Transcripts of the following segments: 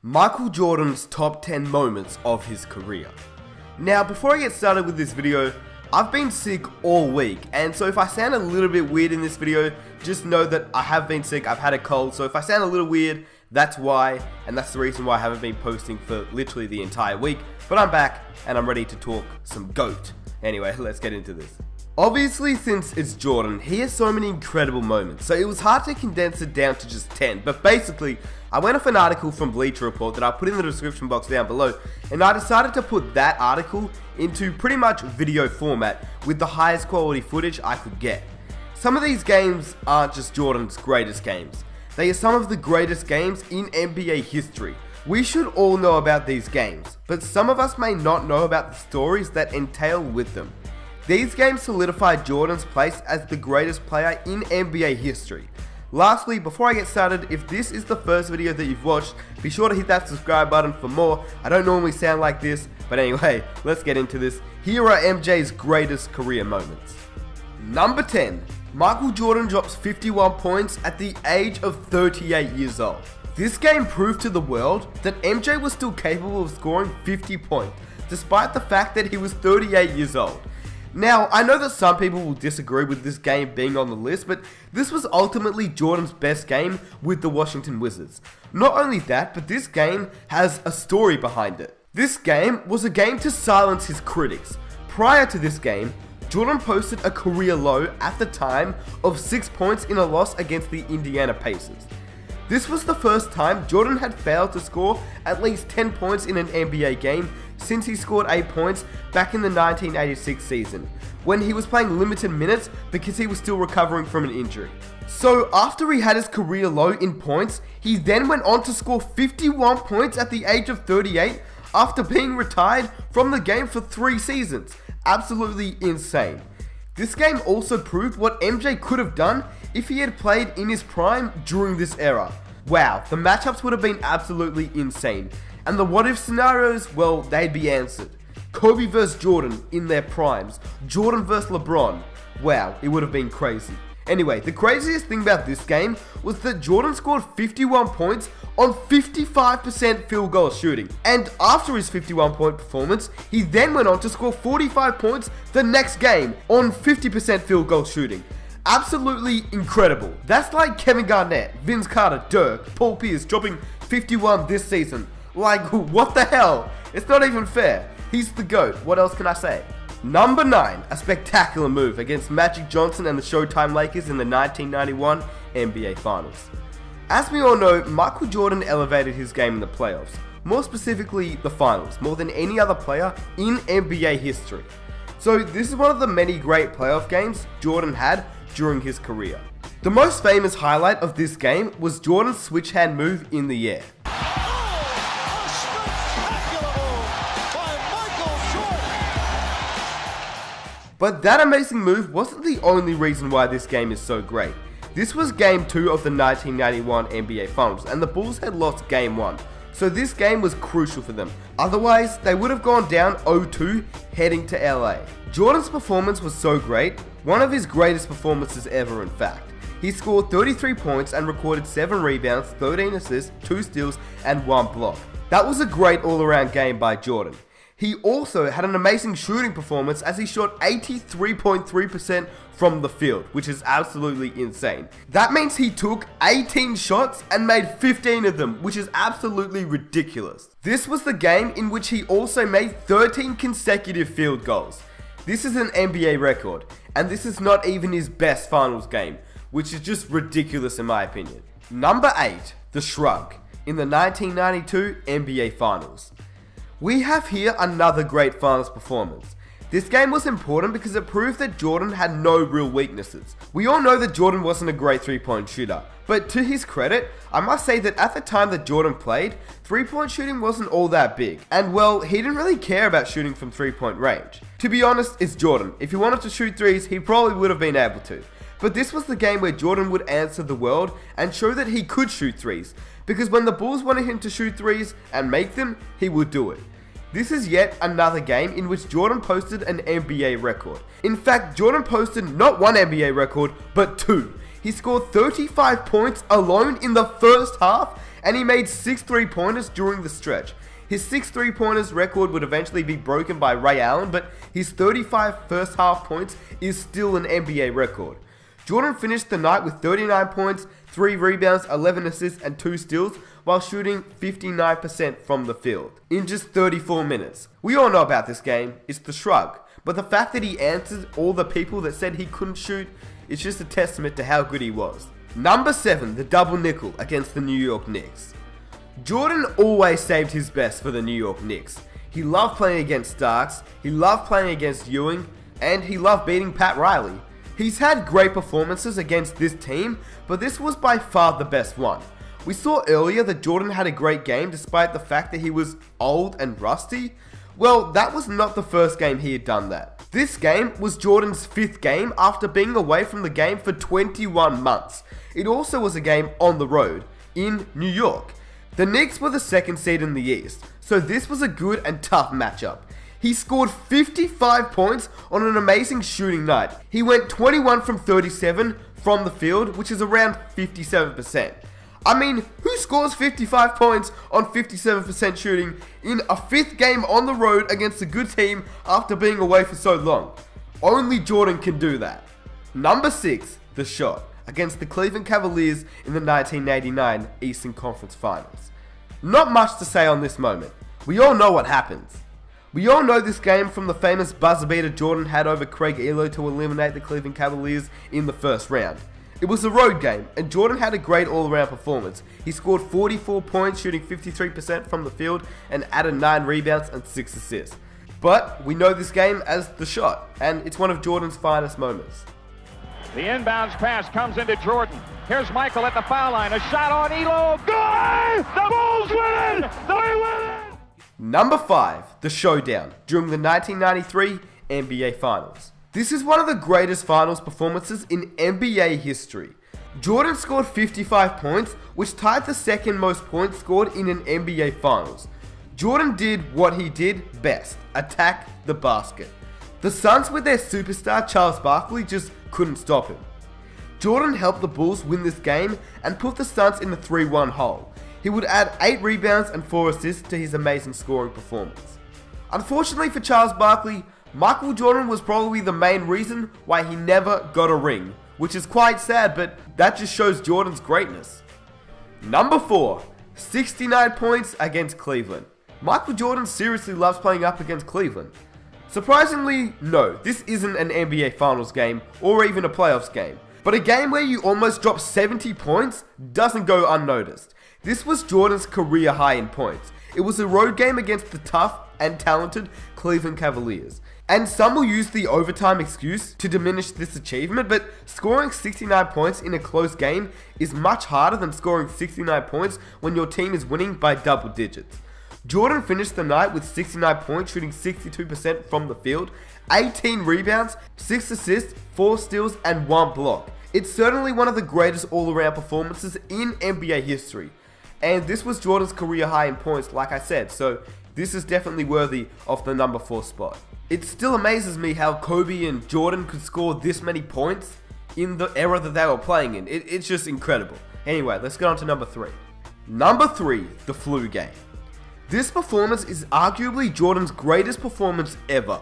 Michael Jordan's top 10 moments of his career. Now, before I get started with this video, I've been sick all week, and so if I sound a little bit weird in this video, just know that I have been sick. I've had a cold, so if I sound a little weird, that's why, and that's the reason why I haven't been posting for literally the entire week. But I'm back, and I'm ready to talk some GOAT. Anyway, let's get into this. Obviously, since it's Jordan, he has so many incredible moments, so it was hard to condense it down to just 10, but basically, I went off an article from Bleacher Report that I put in the description box down below, and I decided to put that article into pretty much video format with the highest quality footage I could get. Some of these games aren't just Jordan's greatest games, they are some of the greatest games in NBA history. We should all know about these games, but some of us may not know about the stories that entail with them. These games solidified Jordan's place as the greatest player in NBA history. Lastly, before I get started, if this is the first video that you've watched, be sure to hit that subscribe button for more. I don't normally sound like this, but anyway, let's get into this. Here are MJ's greatest career moments. Number 10. Michael Jordan drops 51 points at the age of 38 years old. This game proved to the world that MJ was still capable of scoring 50 points, despite the fact that he was 38 years old. Now, I know that some people will disagree with this game being on the list, but this was ultimately Jordan's best game with the Washington Wizards. Not only that, but this game has a story behind it. This game was a game to silence his critics. Prior to this game, Jordan posted a career low at the time of 6 points in a loss against the Indiana Pacers. This was the first time Jordan had failed to score at least 10 points in an NBA game since he scored 8 points back in the 1986 season, when he was playing limited minutes because he was still recovering from an injury. So after he had his career low in points, he then went on to score 51 points at the age of 38 after being retired from the game for 3 seasons. Absolutely insane. This game also proved what MJ could have done if he had played in his prime during this era. Wow, the matchups would have been absolutely insane. And the what if scenarios, well, they'd be answered. Kobe vs Jordan in their primes. Jordan vs LeBron. Wow, it would have been crazy. Anyway, the craziest thing about this game was that Jordan scored 51 points on 55% field goal shooting. And after his 51 point performance, he then went on to score 45 points the next game on 50% field goal shooting. Absolutely incredible. That's like Kevin Garnett, Vince Carter, Dirk, Paul Pierce dropping 51 this season. Like, what the hell? It's not even fair. He's the GOAT. What else can I say? Number 9, a spectacular move against Magic Johnson and the Showtime Lakers in the 1991 NBA Finals. As we all know, Michael Jordan elevated his game in the playoffs, more specifically the finals, more than any other player in NBA history. So this is one of the many great playoff games Jordan had during his career. The most famous highlight of this game was Jordan's switch hand move in the air. But that amazing move wasn't the only reason why this game is so great. This was game 2 of the 1991 NBA Finals, and the Bulls had lost game 1. So this game was crucial for them. Otherwise, they would have gone down 0-2 heading to LA. Jordan's performance was so great, one of his greatest performances ever in fact. He scored 33 points and recorded 7 rebounds, 13 assists, 2 steals, and 1 block. That was a great all-around game by Jordan. He also had an amazing shooting performance as he shot 83.3% from the field, which is absolutely insane. That means he took 18 shots and made 15 of them, which is absolutely ridiculous. This was the game in which he also made 13 consecutive field goals. This is an NBA record, and this is not even his best finals game, which is just ridiculous in my opinion. Number 8, the shrug, in the 1992 NBA Finals. We have here another great finals performance. This game was important because it proved that Jordan had no real weaknesses. We all know that Jordan wasn't a great 3-point shooter, but to his credit, I must say that at the time that Jordan played, 3-point shooting wasn't all that big. And well, he didn't really care about shooting from 3-point range. To be honest, it's Jordan. If he wanted to shoot threes, he probably would have been able to. But this was the game where Jordan would answer the world and show that he could shoot threes, because when the Bulls wanted him to shoot threes and make them, he would do it. This is yet another game in which Jordan posted an NBA record. In fact, Jordan posted not one NBA record, but 2. He scored 35 points alone in the first half and he made 6 3-pointers during the stretch. His 6 3-pointers record would eventually be broken by Ray Allen, but his 35 first half points is still an NBA record. Jordan finished the night with 39 points, 3 rebounds, 11 assists, and 2 steals, while shooting 59% from the field in just 34 minutes. We all know about this game, it's the shrug, but the fact that he answered all the people that said he couldn't shoot is just a testament to how good he was. Number 7, the double nickel against the New York Knicks. Jordan always saved his best for the New York Knicks. He loved playing against Starks, he loved playing against Ewing, and he loved beating Pat Riley. He's had great performances against this team, but this was by far the best one. We saw earlier that Jordan had a great game despite the fact that he was old and rusty. Well, that was not the first game he had done that. This game was Jordan's 5th game after being away from the game for 21 months. It also was a game on the road, in New York. The Knicks were the 2nd seed in the East, so this was a good and tough matchup. He scored 55 points on an amazing shooting night. He went 21 from 37 from the field, which is around 57%. I mean, who scores 55 points on 57% shooting in a 5th game on the road against a good team after being away for so long? Only Jordan can do that. Number 6, the shot against the Cleveland Cavaliers in the 1989 Eastern Conference Finals. Not much to say on this moment. We all know what happens. We all know this game from the famous buzzer beater Jordan had over Craig Elo to eliminate the Cleveland Cavaliers in the first round. It was a road game, and Jordan had a great all-around performance. He scored 44 points, shooting 53% from the field, and added 9 rebounds and 6 assists. But we know this game as the shot, and it's one of Jordan's finest moments. The inbounds pass comes into Jordan. Here's Michael at the foul line. A shot on Elo. Good! The Bulls win! They win! Number 5, the showdown during the 1993 NBA Finals. This is one of the greatest finals performances in NBA history. Jordan scored 55 points, which tied the 2nd most points scored in an NBA Finals. Jordan did what he did best, attack the basket. The Suns with their superstar Charles Barkley just couldn't stop him. Jordan helped the Bulls win this game and put the Suns in the 3-1 hole. He would add 8 rebounds and 4 assists to his amazing scoring performance. Unfortunately for Charles Barkley, Michael Jordan was probably the main reason why he never got a ring, which is quite sad, but that just shows Jordan's greatness. Number 4, 69 points against Cleveland. Michael Jordan seriously loves playing up against Cleveland. Surprisingly, no, this isn't an NBA Finals game or even a playoffs game, but a game where you almost drop 70 points doesn't go unnoticed. This was Jordan's career high in points. It was a road game against the tough and talented Cleveland Cavaliers. And some will use the overtime excuse to diminish this achievement, but scoring 69 points in a close game is much harder than scoring 69 points when your team is winning by double digits. Jordan finished the night with 69 points, shooting 62% from the field, 18 rebounds, 6 assists, 4 steals, and 1 block. It's certainly one of the greatest all-around performances in NBA history. And this was Jordan's career high in points, like I said, so this is definitely worthy of the number 4 spot. It still amazes me how Kobe and Jordan could score this many points in the era that they were playing in. It's just incredible. Anyway, let's get on to number 3. Number 3, the flu game. This performance is arguably Jordan's greatest performance ever.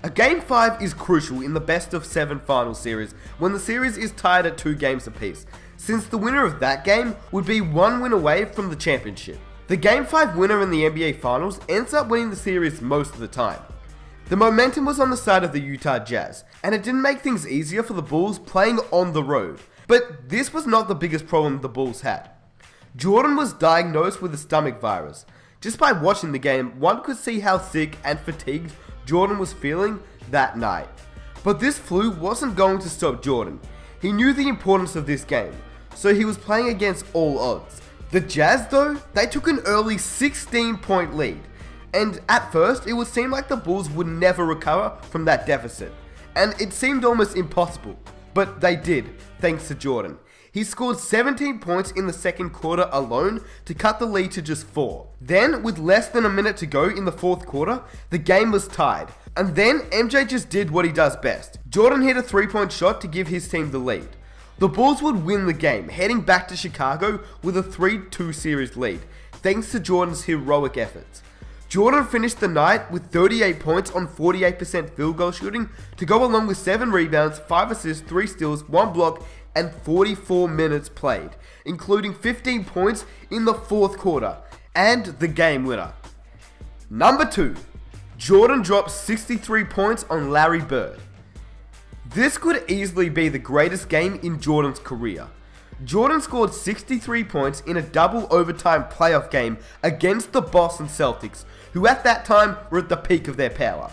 A Game 5 is crucial in the best of 7 final series when the series is tied at 2 games apiece, since the winner of that game would be 1 win away from the championship. The Game 5 winner in the NBA Finals ends up winning the series most of the time. The momentum was on the side of the Utah Jazz, and it didn't make things easier for the Bulls playing on the road. But this was not the biggest problem the Bulls had. Jordan was diagnosed with a stomach virus. Just by watching the game, one could see how sick and fatigued Jordan was feeling that night. But this flu wasn't going to stop Jordan. He knew the importance of this game, so he was playing against all odds. The Jazz though, they took an early 16-point lead. And at first, it would seem like the Bulls would never recover from that deficit. And it seemed almost impossible. But they did, thanks to Jordan. He scored 17 points in the second quarter alone to cut the lead to just 4. Then, with less than a minute to go in the fourth quarter, the game was tied. And then, MJ just did what he does best. Jordan hit a 3-point shot to give his team the lead. the Bulls would win the game, heading back to Chicago with a 3-2 series lead, thanks to Jordan's heroic efforts. Jordan finished the night with 38 points on 48% field goal shooting to go along with 7 rebounds, 5 assists, 3 steals, 1 block, and 44 minutes played, including 15 points in the fourth quarter, and the game winner. Number 2, Jordan dropped 63 points on Larry Bird. This could easily be the greatest game in Jordan's career. Jordan scored 63 points in a double overtime playoff game against the Boston Celtics, who at that time were at the peak of their power.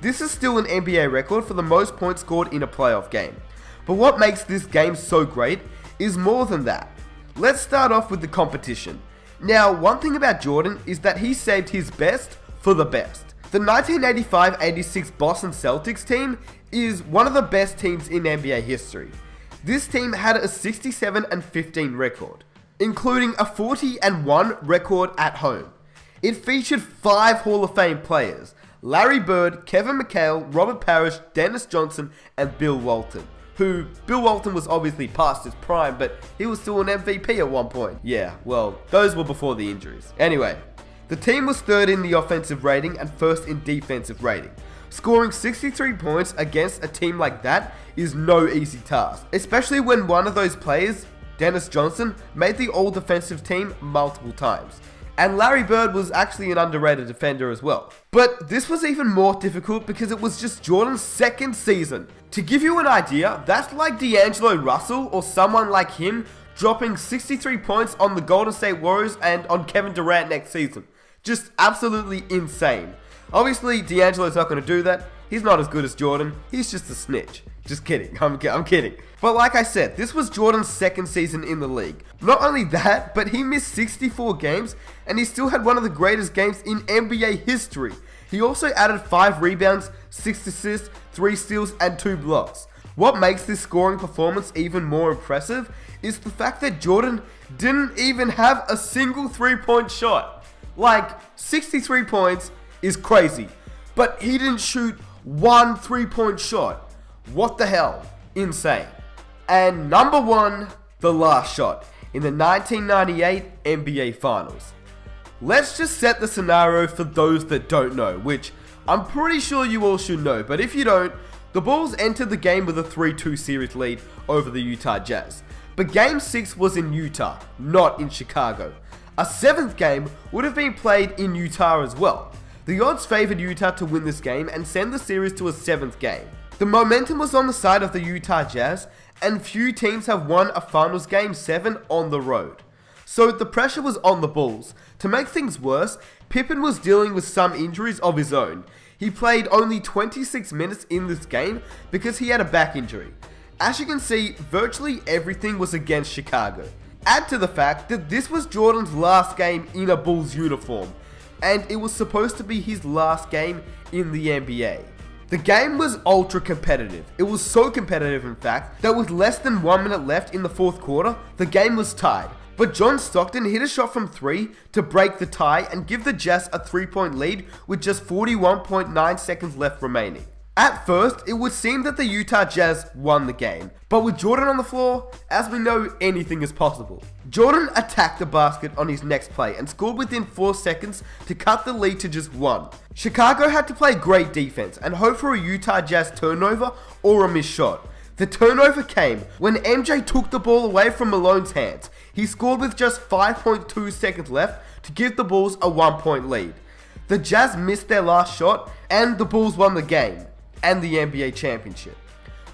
This is still an NBA record for the most points scored in a playoff game. But what makes this game so great is more than that. Let's start off with the competition. Now, one thing about Jordan is that he saved his best for the best. The 1985-86 Boston Celtics team is one of the best teams in NBA history. This team had a 67-15 record, including a 40-1 record at home. It featured 5 Hall of Fame players: Larry Bird, Kevin McHale, Robert Parrish, Dennis Johnson, and Bill Walton. Bill Walton was obviously past his prime, but he was still an MVP at one point. Yeah, well, those were before the injuries. Anyway, the team was 3rd in the offensive rating and 1st in defensive rating. Scoring 63 points against a team like that is no easy task, especially when one of those players, Dennis Johnson, made the all-defensive team multiple times. And Larry Bird was actually an underrated defender as well. But this was even more difficult because it was just Jordan's 2nd season. To give you an idea, that's like D'Angelo Russell or someone like him dropping 63 points on the Golden State Warriors and on Kevin Durant next season. Just absolutely insane. Obviously, D'Angelo's not going to do that. He's not as good as Jordan. He's just a snitch. Just kidding. I'm kidding. But like I said, this was Jordan's 2nd season in the league. Not only that, but he missed 64 games and he still had one of the greatest games in NBA history. He also added 5 rebounds, 6 assists, 3 steals, and 2 blocks. What makes this scoring performance even more impressive is the fact that Jordan didn't even have a single 3-point shot. Like, 63 points is crazy, but he didn't shoot one 3-point shot. What the hell? Insane. And number 1, the last shot in the 1998 NBA Finals. Let's just set the scenario for those that don't know, which I'm pretty sure you all should know, but if you don't, the Bulls entered the game with a 3-2 series lead over the Utah Jazz. But Game 6 was in Utah, not in Chicago. A 7th game would have been played in Utah as well. The odds favored Utah to win this game and send the series to a 7th game. The momentum was on the side of the Utah Jazz, and few teams have won a finals game 7 on the road. So the pressure was on the Bulls. To make things worse, Pippen was dealing with some injuries of his own. He played only 26 minutes in this game because he had a back injury. As you can see, virtually everything was against Chicago. Add to the fact that this was Jordan's last game in a Bulls uniform, and it was supposed to be his last game in the NBA. The game was ultra competitive. It was so competitive, in fact, that with less than 1 minute left in the fourth quarter, the game was tied. But John Stockton hit a shot from 3 to break the tie and give the Jazz a 3-point lead with just 41.9 seconds left remaining. At first, it would seem that the Utah Jazz won the game, but with Jordan on the floor, as we know, anything is possible. Jordan attacked the basket on his next play and scored within 4 seconds to cut the lead to just 1. Chicago had to play great defense and hope for a Utah Jazz turnover or a missed shot. The turnover came when MJ took the ball away from Malone's hands. He scored with just 5.2 seconds left to give the Bulls a 1-point lead. The Jazz missed their last shot and the Bulls won the game and the NBA championship.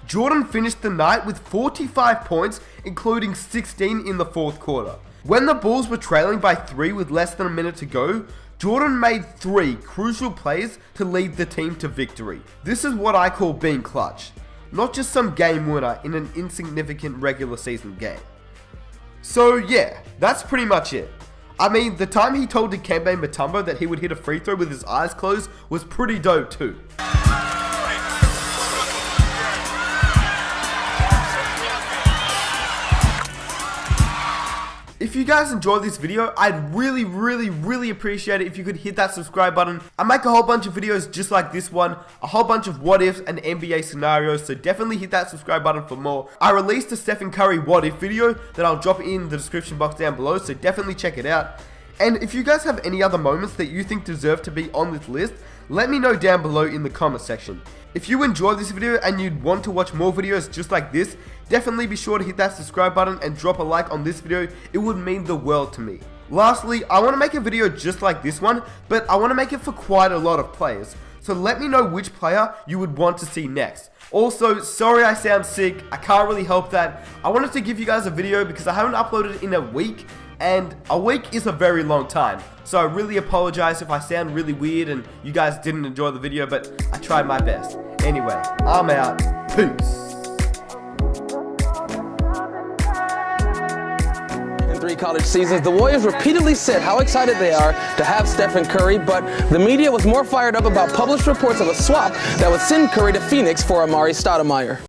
Jordan finished the night with 45 points, including 16 in the fourth quarter. When the Bulls were trailing by 3 with less than a minute to go, Jordan made 3 crucial plays to lead the team to victory. This is what I call being clutch, not just some game winner in an insignificant regular season game. So yeah, that's pretty much it. I mean, the time he told Dikembe Mutombo that he would hit a free throw with his eyes closed was pretty dope too. If you guys enjoyed this video, I'd really appreciate it if you could hit that subscribe button. I make a whole bunch of videos just like this one, a whole bunch of what ifs and NBA scenarios, so definitely hit that subscribe button for more. I released a Stephen Curry what if video that I'll drop in the description box down below, so definitely check it out. And if you guys have any other moments that you think deserve to be on this list, let me know down below in the comment section. If you enjoyed this video and you'd want to watch more videos just like this, definitely be sure to hit that subscribe button and drop a like on this video. It would mean the world to me. Lastly, I want to make a video just like this one, but I want to make it for quite a lot of players. So let me know which player you would want to see next. Also, sorry I sound sick, I can't really help that. I wanted to give you guys a video because I haven't uploaded in a week, and a week is a very long time. So I really apologize if I sound really weird and you guys didn't enjoy the video, but I tried my best. Anyway, I'm out. Peace. In 3 college seasons, the Warriors repeatedly said how excited they are to have Stephen Curry, but the media was more fired up about published reports of a swap that would send Curry to Phoenix for Amari Stoudemire.